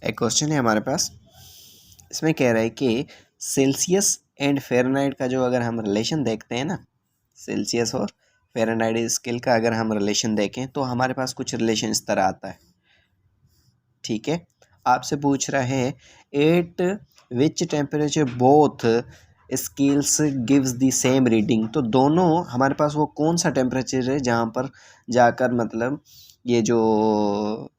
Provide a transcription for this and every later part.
एक क्वेश्चन है हमारे पास, इसमें कह रहा है कि सेल्सियस एंड फ़ारेनहाइट का जो अगर हम रिलेशन देखते हैं ना, सेल्सियस और फ़ारेनहाइट स्केल का अगर हम रिलेशन देखें तो हमारे पास कुछ रिलेशन इस तरह आता है। ठीक है, आपसे पूछ रहा है eight which temperature both scales gives the same reading. तो दोनों हमारे पास वो कौन सा टेम्परेचर है जहाँ पर जाकर मतलब ये जो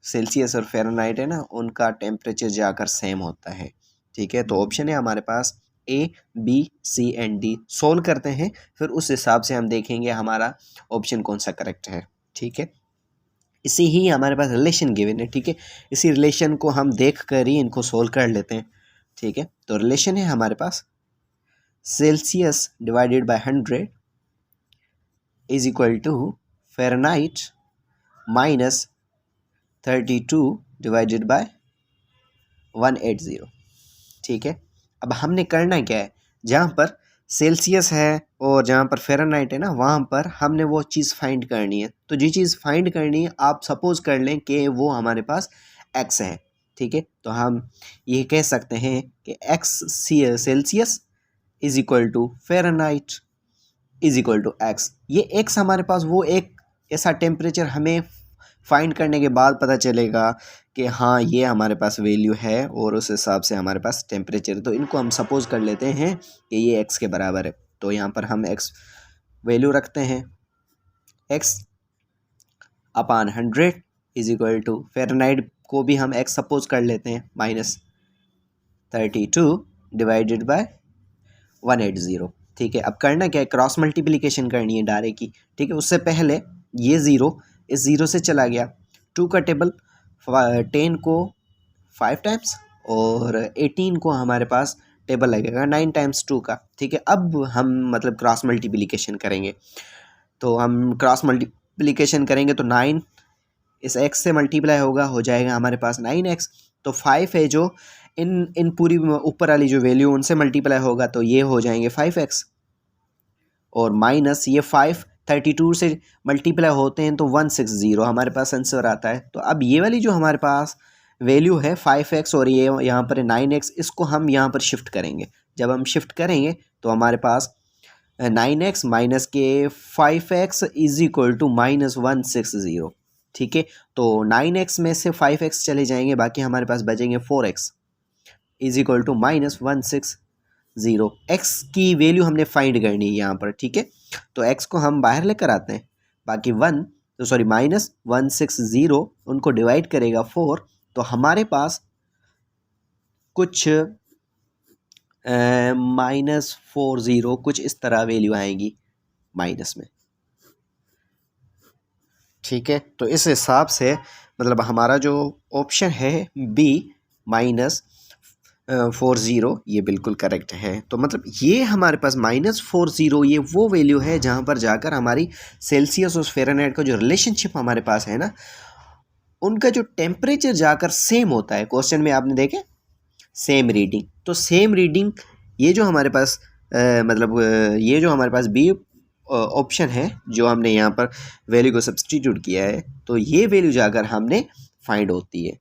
सेल्सियस और फ़ारेनहाइट है ना, उनका टेम्परेचर जाकर सेम होता है। ठीक है, तो ऑप्शन है हमारे पास A, B, C and D. Solve करते हैं, फिर उस हिसाब से हम देखेंगे हमारा ऑप्शन कौन सा करेक्ट है। ठीक है, इसी ही हमारे पास रिलेशन गिवन है। ठीक है, इसी रिलेशन को हम देख कर ही इनको सोल्व कर लेते हैं। ठीक है, तो रिलेशन है हमारे पास Celsius divided by 100 is equal to Fahrenheit minus 32 divided by 180। ठीक है, अब हमने करना क्या है, जहाँ पर सेल्सियस है और जहाँ पर फ़ारेनहाइट है ना, वहाँ पर हमने वो चीज़ फाइंड करनी है। तो जो चीज़ फाइंड करनी है, आप सपोज कर लें कि वो हमारे पास x है। ठीक है, तो हम ये कह सकते हैं कि x Celsius is equal to Fahrenheit is equal to x। ये x हमारे पास वो एक ऐसा टेम्परेचर हमें फाइंड करने के बाद पता चलेगा कि हाँ ये हमारे पास वैल्यू है और उस हिसाब से हमारे पास टेम्परेचर है। तो इनको हम सपोज कर लेते हैं कि ये x के बराबर है। तो यहाँ पर हम x वैल्यू रखते हैं, x upon 100 is equal to Fahrenheit को भी हम x सपोज कर लेते हैं माइनस 32 डिवाइडेड बाय 180। ठीक है, अब करना क्या है, क्रॉस मल्टीप्लिकेशन करनी है डायरेक्ट ही। ठीक है, उससे पहले ये ज़ीरो इस ज़ीरो से चला गया, 2 का टेबल 10 को 5 टाइम्स और 18 को हमारे पास टेबल लगेगा 9 टाइम्स 2 का। ठीक है, अब हम मतलब क्रॉस मल्टीप्लिकेशन करेंगे। तो हम क्रॉस मल्टीप्लिकेशन करेंगे तो 9 इस x से मल्टीप्लाई होगा, हो जाएगा हमारे पास 9x। तो 5 है जो इन पूरी ऊपर वाली जो वैल्यू उनसे मल्टीप्लाई होगा, तो ये हो जाएंगे 5x और माइनस ये 5 32 से मल्टीप्लाई होते हैं तो 160 हमारे पास आंसर आता है। तो अब ये वाली जो हमारे पास वैल्यू है 5x और ये यहाँ पर 9x, इसको हम यहाँ पर शिफ्ट करेंगे। जब हम शिफ्ट करेंगे तो हमारे पास 9x माइनस के 5x is equal to minus 160। ठीक है, तो 9x में से 5x चले जाएंगे, बाकी हमारे पास बचेंगे 4x is equal to minus 160। x की वैल्यू हमने फाइंड करनी है यहाँ पर। ठीक है, तो x को हम बाहर लेकर आते हैं, बाकी माइनस 160 उनको डिवाइड करेगा 4, तो हमारे पास कुछ माइनस 40 कुछ इस तरह वैल्यू आएगी माइनस में। ठीक है, तो इस हिसाब से मतलब हमारा जो ऑप्शन है बी माइनस 40 ये बिल्कुल करेक्ट है। तो मतलब ये हमारे पास माइनस 40 ये वो वैल्यू है जहाँ पर जाकर हमारी सेल्सियस और फ़ारेनहाइट का जो रिलेशनशिप हमारे पास है ना, उनका जो टेम्परेचर जाकर सेम होता है। क्वेश्चन में आपने देखे सेम रीडिंग, तो सेम रीडिंग ये जो हमारे पास ये जो हमारे पास बी ऑप्शन है, जो हमने यहाँ पर वैल्यू को सब्सटीट्यूट किया है, तो ये वैल्यू जाकर हमने फाइंड होती है।